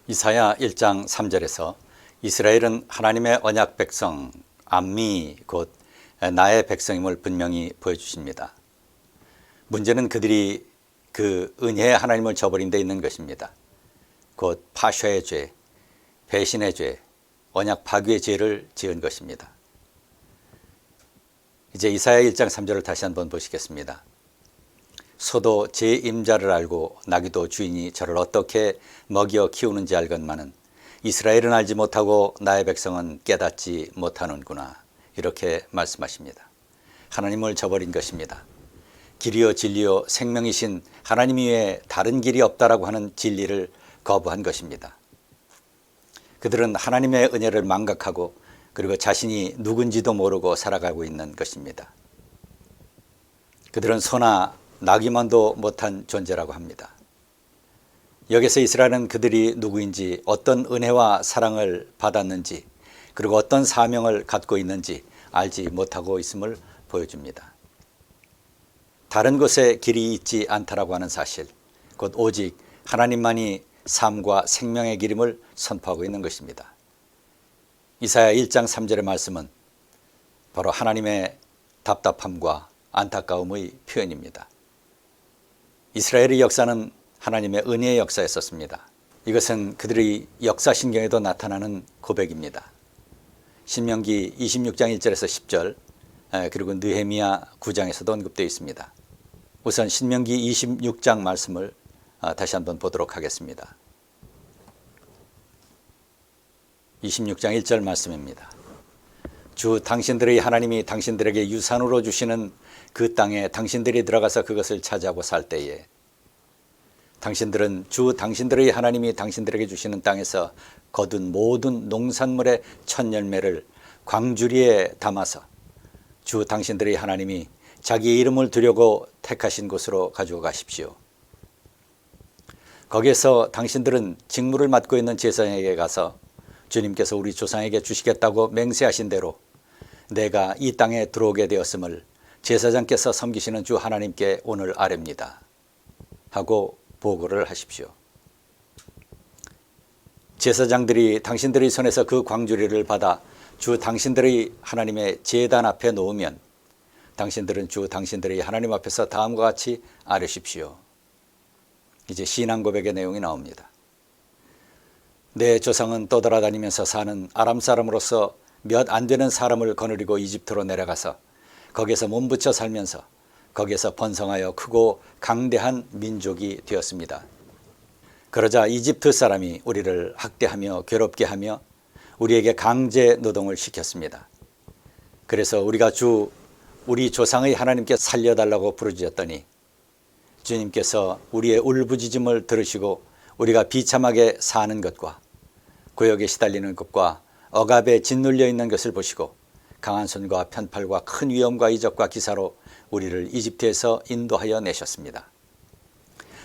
이사야 1장 3절에서 이스라엘은 하나님의 언약 백성, 암미 곧 나의 백성임을 분명히 보여주십니다. 문제는 그들이 그 은혜의 하나님을 저버린 데 있는 것입니다. 곧 파쇄의 죄, 배신의 죄, 언약 파괴의 죄를 지은 것입니다. 이제 이사야 1장 3절을 다시 한번 보시겠습니다. 소도 제 임자를 알고 나귀도 주인이 저를 어떻게 먹여 키우는지 알건만은 이스라엘은 알지 못하고 나의 백성은 깨닫지 못하는구나, 이렇게 말씀하십니다. 하나님을 저버린 것입니다. 길이요 진리요 생명이신 하나님 이외에 다른 길이 없다라고 하는 진리를 거부한 것입니다. 그들은 하나님의 은혜를 망각하고 그리고 자신이 누군지도 모르고 살아가고 있는 것입니다. 그들은 소나 나귀만도 못한 존재라고 합니다. 여기서 이스라엘은 그들이 누구인지, 어떤 은혜와 사랑을 받았는지, 그리고 어떤 사명을 갖고 있는지 알지 못하고 있음을 보여줍니다. 다른 곳에 길이 있지 않다라고 하는 사실, 곧 오직 하나님만이 삶과 생명의 길임을 선포하고 있는 것입니다. 이사야 1장 3절의 말씀은 바로 하나님의 답답함과 안타까움의 표현입니다. 이스라엘의 역사는 하나님의 은혜의 역사였었습니다. 이것은 그들의 역사신경에도 나타나는 고백입니다. 신명기 26장 1절에서 10절, 그리고 느헤미야 9장에서도 언급되어 있습니다. 우선 신명기 26장 말씀을 다시 한번 보도록 하겠습니다. 26장 1절 말씀입니다. 주 당신들의 하나님이 당신들에게 유산으로 주시는 그 땅에 당신들이 들어가서 그것을 차지하고 살 때에 당신들은 주 당신들의 하나님이 당신들에게 주시는 땅에서 거둔 모든 농산물의 첫 열매를 광주리에 담아서 주 당신들의 하나님이 자기의 이름을 두려고 택하신 곳으로 가지고 가십시오. 거기에서 당신들은 직무를 맡고 있는 제사장에게 가서 주님께서 우리 조상에게 주시겠다고 맹세하신 대로 내가 이 땅에 들어오게 되었음을 제사장께서 섬기시는 주 하나님께 오늘 아뢰옵니다 하고 보고를 하십시오. 제사장들이 당신들의 손에서 그 광주리를 받아 주 당신들의 하나님의 제단 앞에 놓으면 당신들은 주 당신들의 하나님 앞에서 다음과 같이 아뢰십시오. 이제 신앙 고백의 내용이 나옵니다. 내 조상은 떠돌아다니면서 사는 아람 사람으로서 몇 안 되는 사람을 거느리고 이집트로 내려가서 거기에서 몸부쳐 살면서 거기에서 번성하여 크고 강대한 민족이 되었습니다. 그러자 이집트 사람이 우리를 학대하며 괴롭게 하며 우리에게 강제 노동을 시켰습니다. 그래서 우리가 우리 조상의 하나님께 살려달라고 부르짖었더니 주님께서 우리의 울부짖음을 들으시고 우리가 비참하게 사는 것과 고역에 시달리는 것과 억압에 짓눌려 있는 것을 보시고 강한 손과 편팔과 큰 위험과 이적과 기사로 우리를 이집트에서 인도하여 내셨습니다.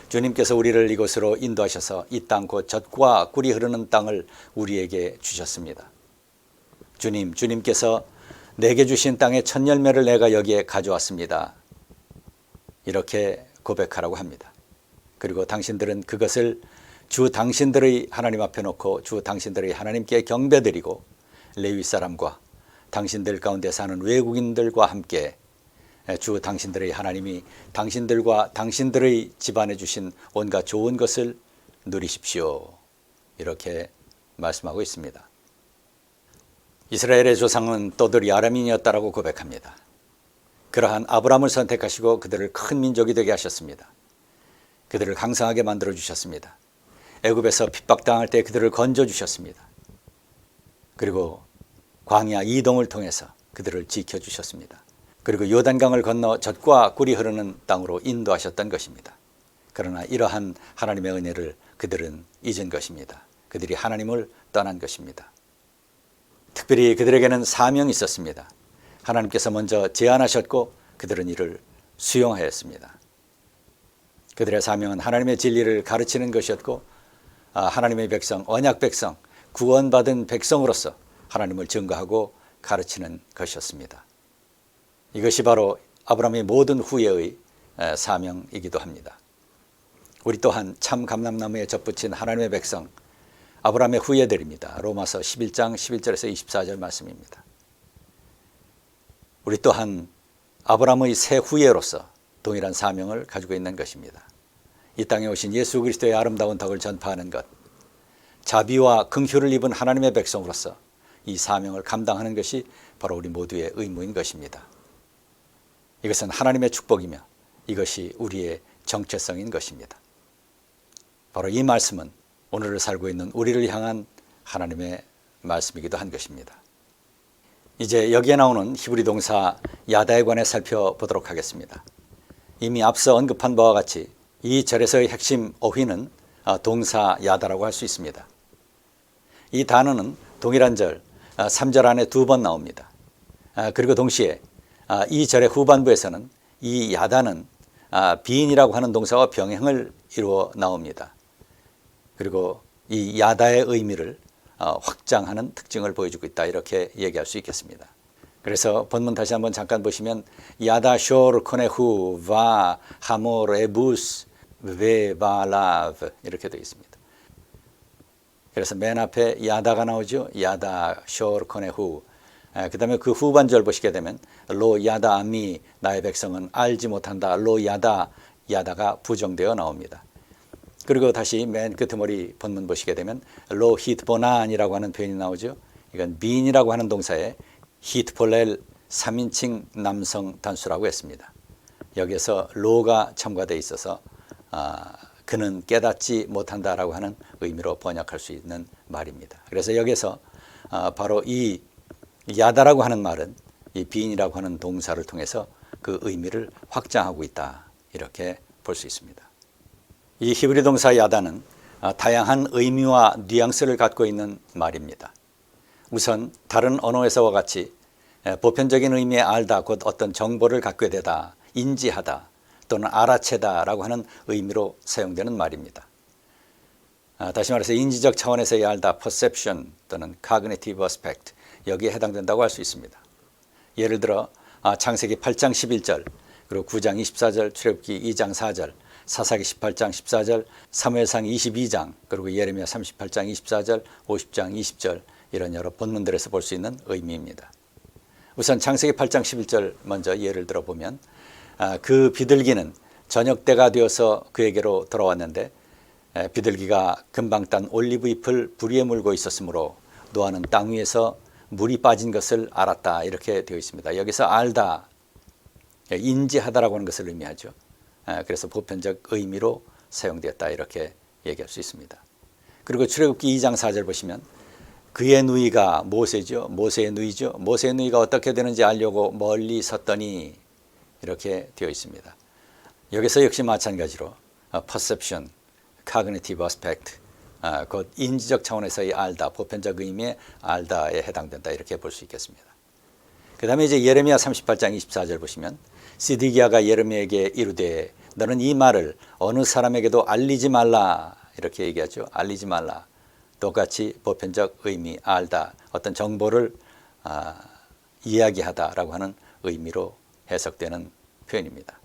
주님께서 우리를 이곳으로 인도하셔서 이 땅 곧 젖과 꿀이 흐르는 땅을 우리에게 주셨습니다. 주님께서 내게 주신 땅의 첫 열매를 내가 여기에 가져왔습니다. 이렇게 고백하라고 합니다. 그리고 당신들은 그것을 주 당신들의 하나님 앞에 놓고 주 당신들의 하나님께 경배드리고 레위 사람과 당신들 가운데 사는 외국인들과 함께 주 당신들의 하나님이 당신들과 당신들의 집안에 주신 온갖 좋은 것을 누리십시오. 이렇게 말씀하고 있습니다. 이스라엘의 조상은 떠돌이 아람인이었다라고 고백합니다. 그러한 아브라함을 선택하시고 그들을 큰 민족이 되게 하셨습니다. 그들을 강성하게 만들어 주셨습니다. 애굽에서 핍박당할 때 그들을 건져 주셨습니다. 그리고 광야 이동을 통해서 그들을 지켜주셨습니다. 그리고 요단강을 건너 젖과 꿀이 흐르는 땅으로 인도하셨던 것입니다. 그러나 이러한 하나님의 은혜를 그들은 잊은 것입니다. 그들이 하나님을 떠난 것입니다. 특별히 그들에게는 사명이 있었습니다. 하나님께서 먼저 제안하셨고 그들은 이를 수용하였습니다. 그들의 사명은 하나님의 진리를 가르치는 것이었고 하나님의 백성, 언약 백성, 구원받은 백성으로서 하나님을 증거하고 가르치는 것이었습니다. 이것이 바로 아브라함의 모든 후예의 사명이기도 합니다. 우리 또한 참 감람나무에 접붙인 하나님의 백성, 아브라함의 후예들입니다. 로마서 11장 11절에서 24절 말씀입니다. 우리 또한 아브라함의 새 후예로서 동일한 사명을 가지고 있는 것입니다. 이 땅에 오신 예수 그리스도의 아름다운 덕을 전파하는 것, 자비와 긍휼을 입은 하나님의 백성으로서 이 사명을 감당하는 것이 바로 우리 모두의 의무인 것입니다. 이것은 하나님의 축복이며 이것이 우리의 정체성인 것입니다. 바로 이 말씀은 오늘을 살고 있는 우리를 향한 하나님의 말씀이기도 한 것입니다. 이제 여기에 나오는 히브리 동사 야다에 관해 살펴보도록 하겠습니다. 이미 앞서 언급한 바와 같이 이 절에서의 핵심 어휘는 동사 야다라고 할 수 있습니다. 이 단어는 동일한 절 3절 안에 2번 나옵니다. 그리고 동시에 이 절의 후반부에서는 이 야다는 비인이라고 하는 동사와 병행을 이루어 나옵니다. 그리고 이 야다의 의미를 확장하는 특징을 보여주고 있다, 이렇게 얘기할 수 있겠습니다. 그래서 본문 다시 한번 잠깐 보시면 야다 쇼르 코네후 바 하모르 에부스 베 바라브 이렇게 되어 있습니다. 그래서 맨 앞에 야다가 나오죠. 야다 쇼르 코네후. 그 다음에 그 후반절 보시게 되면 로 야다 아미 나의 백성은 알지 못한다. 로 야다, 야다가 부정되어 나옵니다. 그리고 다시 맨 끄트머리 본문 보시게 되면 로 히트보난이라고 하는 표현이 나오죠. 이건 빈이라고 하는 동사에 히트폴렐 3인칭 남성 단수라고 했습니다. 여기에서 로가 첨가되어 있어서 그는 깨닫지 못한다라고 하는 의미로 번역할 수 있는 말입니다. 그래서 여기서 바로 이 야다라고 하는 말은 이 빈이라고 하는 동사를 통해서 그 의미를 확장하고 있다, 이렇게 볼 수 있습니다. 이 히브리 동사 야다는 다양한 의미와 뉘앙스를 갖고 있는 말입니다. 우선 다른 언어에서와 같이 보편적인 의미의 알다, 곧 어떤 정보를 갖게 되다, 인지하다 또는 알아채다라고 하는 의미로 사용되는 말입니다. 다시 말해서 인지적 차원에서의 알다, perception 또는 cognitive aspect, 여기에 해당된다고 할 수 있습니다. 예를 들어 창세기 8장 11절, 그리고 9장 24절, 출애굽기 2장 4절, 사사기 18장 14절, 사무엘상 22장, 그리고 예레미야 38장 24절, 50장 20절, 이런 여러 본문들에서 볼 수 있는 의미입니다. 우선 창세기 8장 11절 먼저 예를 들어보면 그 비둘기는 저녁 때가 되어서 그에게로 돌아왔는데 비둘기가 금방 딴 올리브 잎을 부리에 물고 있었으므로 노아는 땅 위에서 물이 빠진 것을 알았다, 이렇게 되어 있습니다. 여기서 알다, 인지하다라고 하는 것을 의미하죠. 그래서 보편적 의미로 사용되었다, 이렇게 얘기할 수 있습니다. 그리고 출애굽기 2장 4절 보시면 그의 누이가 모세죠. 모세의 누이죠. 모세의 누이가 어떻게 되는지 알려고 멀리 섰더니, 이렇게 되어 있습니다. 여기서 역시 마찬가지로 perception, cognitive aspect, 곧 인지적 차원에서의 알다, 보편적 의미의 알다에 해당된다, 이렇게 볼 수 있겠습니다. 그 다음에 이제 예레미야 38장 24절 보시면 시드기야가 예레미야에게 이르되 너는 이 말을 어느 사람에게도 알리지 말라, 이렇게 얘기하죠. 알리지 말라. 똑같이 보편적 의미, 알다, 어떤 정보를 이야기하다라고 하는 의미로 해석되는 표현입니다.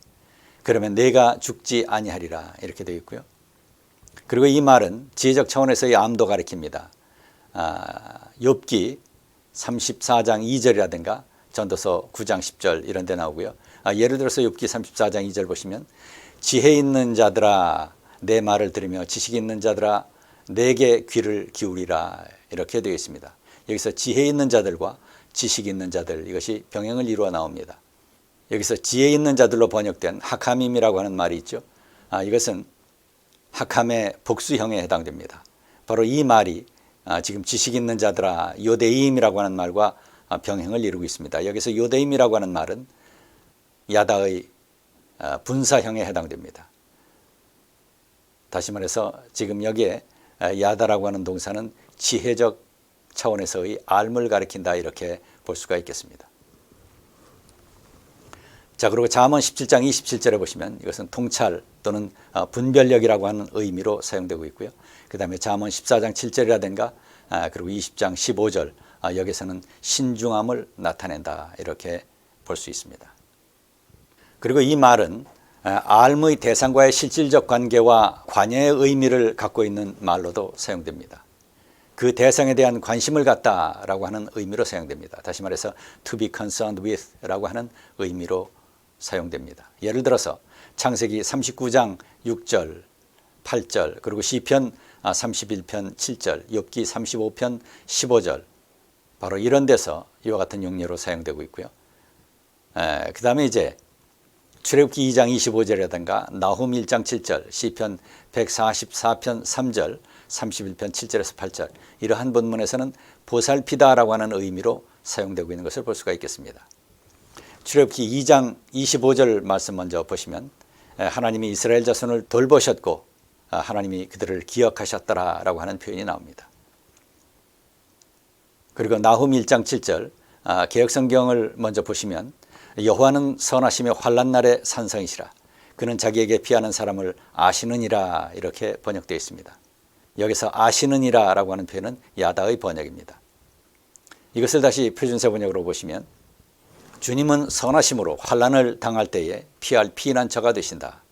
그러면 내가 죽지 아니하리라, 이렇게 되어 있고요. 그리고 이 말은 지혜적 차원에서의 암도 가리킵니다. 욥기 34장 2절이라든가 전도서 9장 10절 이런 데 나오고요. 예를 들어서 욥기 34장 2절 보시면 지혜 있는 자들아 내 말을 들으며 지식 있는 자들아 내게 귀를 기울이라, 이렇게 되어 있습니다. 여기서 지혜 있는 자들과 지식 있는 자들, 이것이 병행을 이루어 나옵니다. 여기서 지혜 있는 자들로 번역된 하카밈이라고 하는 말이 있죠. 이것은 하캄의 복수형에 해당됩니다. 바로 이 말이 지금 지식 있는 자들아 요데임이라고 하는 말과 병행을 이루고 있습니다. 여기서 요데임이라고 하는 말은 야다의 분사형에 해당됩니다. 다시 말해서 지금 여기에 야다라고 하는 동사는 지혜적 차원에서의 알을 가리킨다, 이렇게 볼 수가 있겠습니다. 자, 그리고 잠언 17장 27절에 보시면 이것은 통찰 또는 분별력이라고 하는 의미로 사용되고 있고요. 그 다음에 잠언 14장 7절이라든가 그리고 20장 15절, 여기서는 신중함을 나타낸다, 이렇게 볼 수 있습니다. 그리고 이 말은 알의 대상과의 실질적 관계와 관여의 의미를 갖고 있는 말로도 사용됩니다. 그 대상에 대한 관심을 갖다라고 하는 의미로 사용됩니다. 다시 말해서 to be concerned with라고 하는 의미로 사용됩니다. 예를 들어서 창세기 39장 6절, 8절, 그리고 시편 31편 7절, 욥기 35편 15절, 바로 이런 데서 이와 같은 용례로 사용되고 있고요. 그 다음에 이제 출애굽기 2장 25절이라든가 나훔 1장 7절, 시편 144편 3절, 31편 7절에서 8절, 이러한 본문에서는 보살피다라고 하는 의미로 사용되고 있는 것을 볼 수가 있겠습니다. 출애굽기 2장 25절 말씀 먼저 보시면 하나님이 이스라엘 자손을 돌보셨고 하나님이 그들을 기억하셨더라라고 하는 표현이 나옵니다. 그리고 나훔 1장 7절 개역성경을 먼저 보시면 여호와는 선하시며 환난 날의 산성이시라 그는 자기에게 피하는 사람을 아시느니라 이렇게 번역되어 있습니다. 여기서 아시느니라 라고 하는 표현은 야다의 번역입니다. 이것을 다시 표준세 번역으로 보시면 주님은 선하심으로 환난을 당할 때에 피할 피난처가 되신다.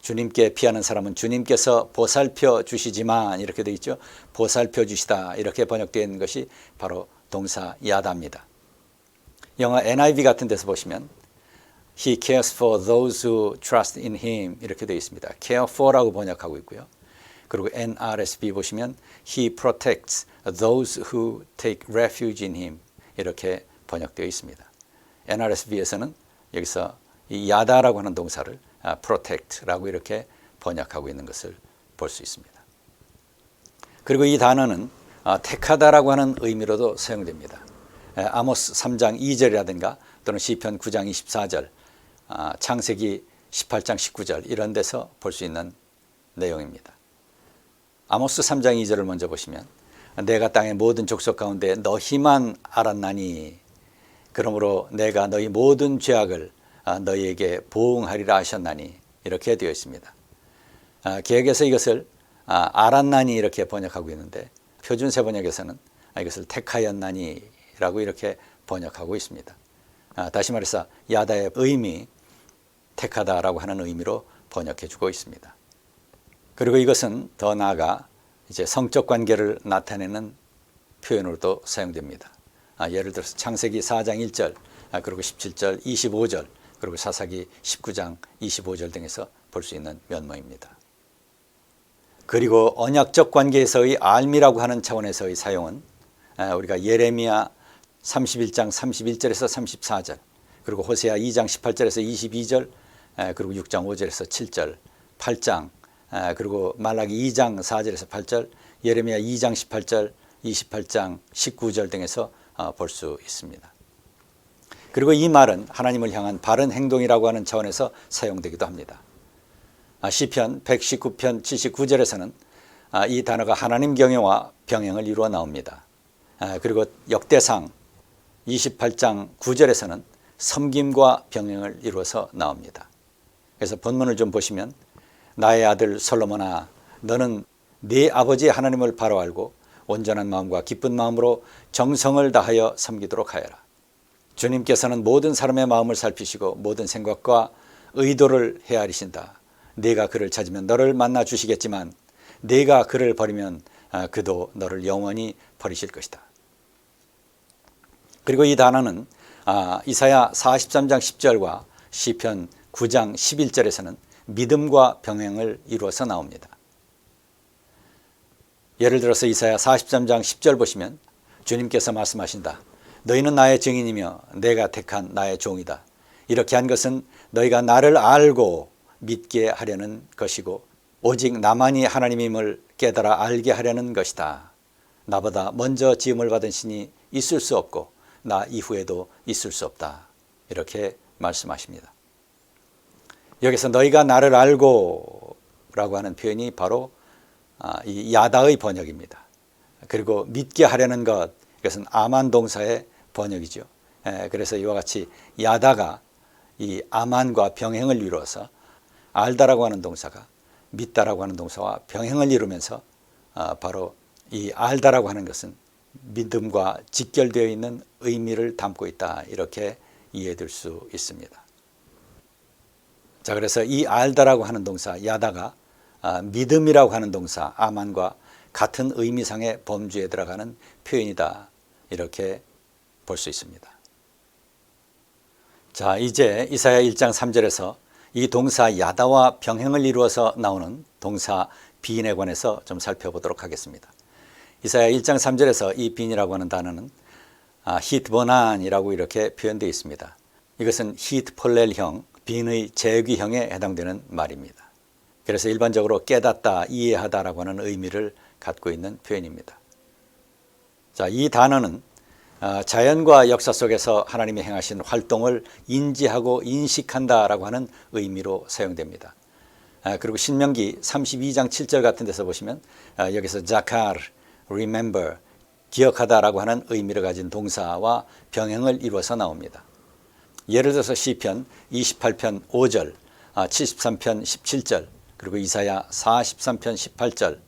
주님께 피하는 사람은 주님께서 보살펴 주시지만 이렇게 되어 있죠. 보살펴 주시다 이렇게 번역된 것이 바로 동사 야다입니다. 영어 NIV 같은 데서 보시면 He cares for those who trust in Him 이렇게 되어 있습니다. care for라고 번역하고 있고요. 그리고 NRSV 보시면 He protects those who take refuge in Him 이렇게 번역되어 있습니다. NRSV에서는 여기서 이 야다라고 하는 동사를 protect라고 이렇게 번역하고 있는 것을 볼 수 있습니다. 그리고 이 단어는 택하다라고 하는 의미로도 사용됩니다. 아모스 3장 2절이라든가 또는 시편 9장 24절, 창세기 18장 19절 이런 데서 볼 수 있는 내용입니다. 아모스 3장 2절을 먼저 보시면 내가 땅의 모든 족속 가운데 너희만 알았나니 그러므로 내가 너희 모든 죄악을 너희에게 보응하리라 하셨나니 이렇게 되어 있습니다. 개역에서 이것을 알았나니 이렇게 번역하고 있는데 표준세 번역에서는 이것을 택하였나니 라고 이렇게 번역하고 있습니다. 다시 말해서 야다의 의미 택하다라고 하는 의미로 번역해 주고 있습니다. 그리고 이것은 더 나아가 이제 성적 관계를 나타내는 표현으로도 사용됩니다. 예를 들어서 창세기 4장 1절, 그리고 17절, 25절, 그리고 사사기 19장 25절 등에서 볼 수 있는 면모입니다. 그리고 언약적 관계에서의 알미라고 하는 차원에서의 사용은 우리가 예레미야 31장 31절에서 34절, 그리고 호세아 2장 18절에서 22절, 그리고 6장 5절에서 7절, 8장, 그리고 말라기 2장 4절에서 8절, 예레미야 2장 18절, 28장 19절 등에서 볼 수 있습니다. 그리고 이 말은 하나님을 향한 바른 행동이라고 하는 차원에서 사용되기도 합니다. 시편 119편 79절에서는 이 단어가 하나님 경외와 병행을 이루어 나옵니다. 그리고 역대상 28장 9절에서는 섬김과 병행을 이루어서 나옵니다. 그래서 본문을 좀 보시면 나의 아들 솔로몬아 너는 네 아버지 하나님을 바로 알고 온전한 마음과 기쁜 마음으로 정성을 다하여 섬기도록 하여라. 주님께서는 모든 사람의 마음을 살피시고 모든 생각과 의도를 헤아리신다. 네가 그를 찾으면 너를 만나 주시겠지만 네가 그를 버리면 그도 너를 영원히 버리실 것이다. 그리고 이 단어는 이사야 43장 10절과 시편 9장 11절에서는 믿음과 병행을 이루어서 나옵니다. 예를 들어서 이사야 43장 10절 보시면 주님께서 말씀하신다. 너희는 나의 증인이며 내가 택한 나의 종이다. 이렇게 한 것은 너희가 나를 알고 믿게 하려는 것이고 오직 나만이 하나님임을 깨달아 알게 하려는 것이다. 나보다 먼저 지음을 받은 신이 있을 수 없고 나 이후에도 있을 수 없다. 이렇게 말씀하십니다. 여기서 너희가 나를 알고 라고 하는 표현이 바로 이 야다의 번역입니다. 그리고 믿게 하려는 것, 이것은 아만 동사의 번역이죠. 그래서 이와 같이 야다가 이 아만과 병행을 이루어서 알다라고 하는 동사가 믿다라고 하는 동사와 병행을 이루면서 바로 이 알다라고 하는 것은 믿음과 직결되어 있는 의미를 담고 있다. 이렇게 이해될 수 있습니다. 자, 그래서 이 알다라고 하는 동사 야다가 믿음이라고 하는 동사 아만과 같은 의미상의 범주에 들어가는 표현이다. 이렇게 볼 수 있습니다. 자, 이제 이사야 1장 3절에서 이 동사 야다와 병행을 이루어서 나오는 동사 빈에 관해서 좀 살펴보도록 하겠습니다. 이사야 1장 3절에서 이 빈이라고 하는 단어는 히트버난이라고 이렇게 표현되어 있습니다. 이것은 히트폴렐형, 빈의 제귀형에 해당되는 말입니다. 그래서 일반적으로 깨닫다, 이해하다라고 하는 의미를 갖고 있는 표현입니다. 자, 이 단어는 자연과 역사 속에서 하나님이 행하신 활동을 인지하고 인식한다라고 하는 의미로 사용됩니다. 그리고 신명기 32장 7절 같은 데서 보시면 여기서 자카르, remember, 기억하다라고 하는 의미를 가진 동사와 병행을 이루어서 나옵니다. 예를 들어서 시편 28편 5절, 73편 17절, 그리고 이사야 43편 18절,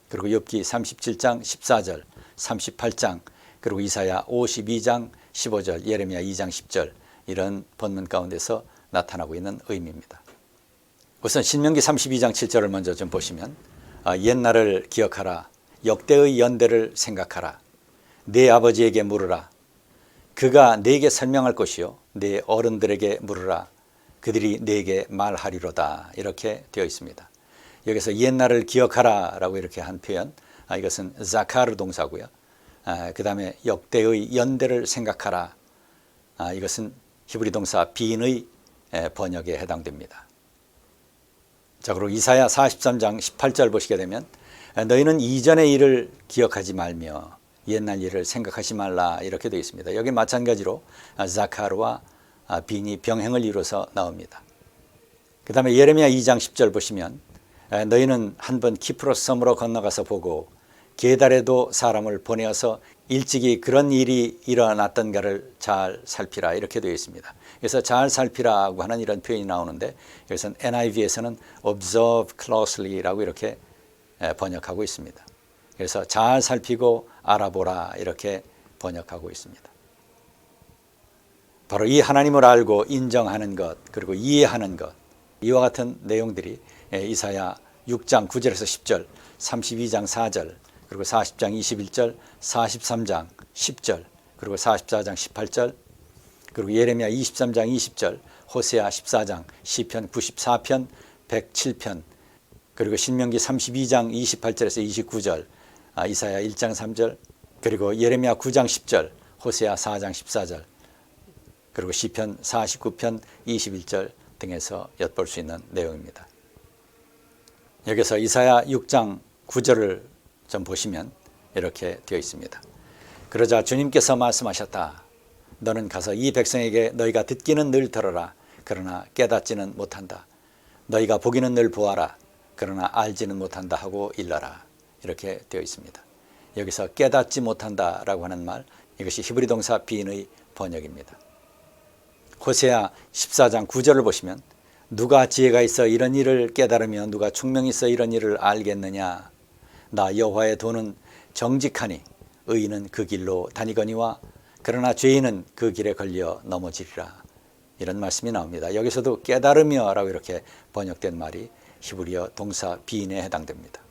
그리고 욥기 37장 14절, 38장, 그리고 이사야 52장 15절, 예레미야 2장 10절 이런 본문 가운데서 나타나고 있는 의미입니다. 우선 신명기 32장 7절을 먼저 좀 보시면 옛날을 기억하라, 역대의 연대를 생각하라, 내 아버지에게 물으라, 그가 내게 설명할 것이요 내 어른들에게 물으라, 그들이 내게 말하리로다. 이렇게 되어 있습니다. 여기서 옛날을 기억하라 라고 이렇게 한 표현, 이것은 자카르 동사고요. 그 다음에 역대의 연대를 생각하라, 이것은 히브리 동사 빈의 번역에 해당됩니다. 자, 그리고 이사야 43장 18절 보시게 되면 너희는 이전의 일을 기억하지 말며 옛날 일을 생각하지 말라 이렇게 되어 있습니다. 여기 마찬가지로 자카르와 빈이 병행을 이루어서 나옵니다. 그 다음에 예레미야 2장 10절 보시면 너희는 한번 키프로스 섬으로 건너가서 보고 게달에도 사람을 보내어서 일찍이 그런 일이 일어났던가를 잘 살피라 이렇게 되어 있습니다. 그래서 잘 살피라고 하는 이런 표현이 나오는데 여기서는 NIV에서는 observe closely라고 이렇게 번역하고 있습니다. 그래서 잘 살피고 알아보라 이렇게 번역하고 있습니다. 바로 이 하나님을 알고 인정하는 것 그리고 이해하는 것, 이와 같은 내용들이 이사야 6장 9절에서 10절, 32장 4절, 그리고 40장 21절, 43장 10절, 그리고 44장 18절, 그리고 예레미야 23장 20절, 호세아 14장, 시편 94편, 107편, 그리고 신명기 32장 28절에서 29절, 이사야 1장 3절, 그리고 예레미야 9장 10절, 호세아 4장 14절, 그리고 시편 49편 21절 등에서 엿볼 수 있는 내용입니다. 여기서 이사야 6장 9절을 좀 보시면 이렇게 되어 있습니다. 그러자 주님께서 말씀하셨다. 너는 가서 이 백성에게 너희가 듣기는 늘 들어라. 그러나 깨닫지는 못한다. 너희가 보기는 늘 보아라. 그러나 알지는 못한다 하고 일러라. 이렇게 되어 있습니다. 여기서 깨닫지 못한다라고 하는 말, 이것이 히브리 동사 빈의 번역입니다. 호세아 14장 9절을 보시면 누가 지혜가 있어 이런 일을 깨달으며 누가 총명이 있어 이런 일을 알겠느냐. 나 여호와의 도는 정직하니 의인은 그 길로 다니거니와 그러나 죄인은 그 길에 걸려 넘어지리라. 이런 말씀이 나옵니다. 여기서도 깨달으며 라고 이렇게 번역된 말이 히브리어 동사 빈에 해당됩니다.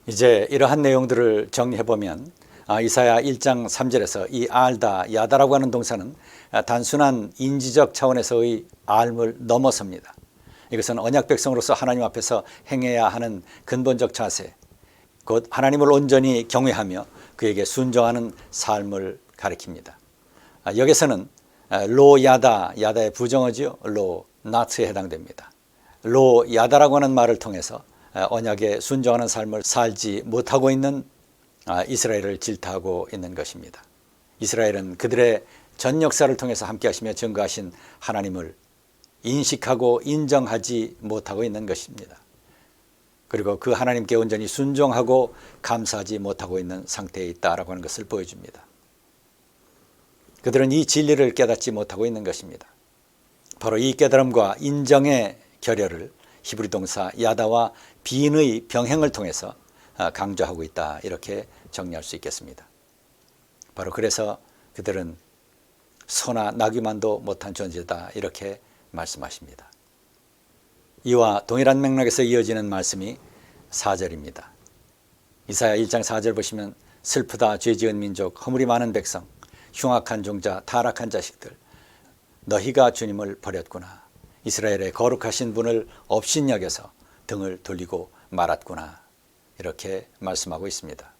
이제 이러한 내용들을 정리해보면 이사야 1장 3절에서 이 알다, 야다라고 하는 동사는 단순한 인지적 차원에서의 알을 넘어섭니다. 이것은 언약 백성으로서 하나님 앞에서 행해야 하는 근본적 자세, 곧 하나님을 온전히 경외하며 그에게 순종하는 삶을 가리킵니다. 여기서는 로 야다, 야다의 부정어지요, 로 나트에 해당됩니다. 로 야다라고 하는 말을 통해서 언약에 순종하는 삶을 살지 못하고 있는 이스라엘을 질타하고 있는 것입니다. 이스라엘은 그들의 전 역사를 통해서 함께 하시며 증거하신 하나님을 인식하고 인정하지 못하고 있는 것입니다. 그리고 그 하나님께 온전히 순종하고 감사하지 못하고 있는 상태에 있다라고 하는 것을 보여줍니다. 그들은 이 진리를 깨닫지 못하고 있는 것입니다. 바로 이 깨달음과 인정의 결여를 히브리 동사 야다와 빈의 병행을 통해서 강조하고 있다, 이렇게 정리할 수 있겠습니다. 바로 그래서 그들은 소나 나귀만도 못한 존재다, 이렇게 말씀하십니다. 이와 동일한 맥락에서 이어지는 말씀이 4절입니다. 이사야 1장 4절 보시면 슬프다 죄지은 민족 허물이 많은 백성 흉악한 종자 타락한 자식들 너희가 주님을 버렸구나. 이스라엘의 거룩하신 분을 업신여겨서 등을 돌리고 말았구나. 이렇게 말씀하고 있습니다.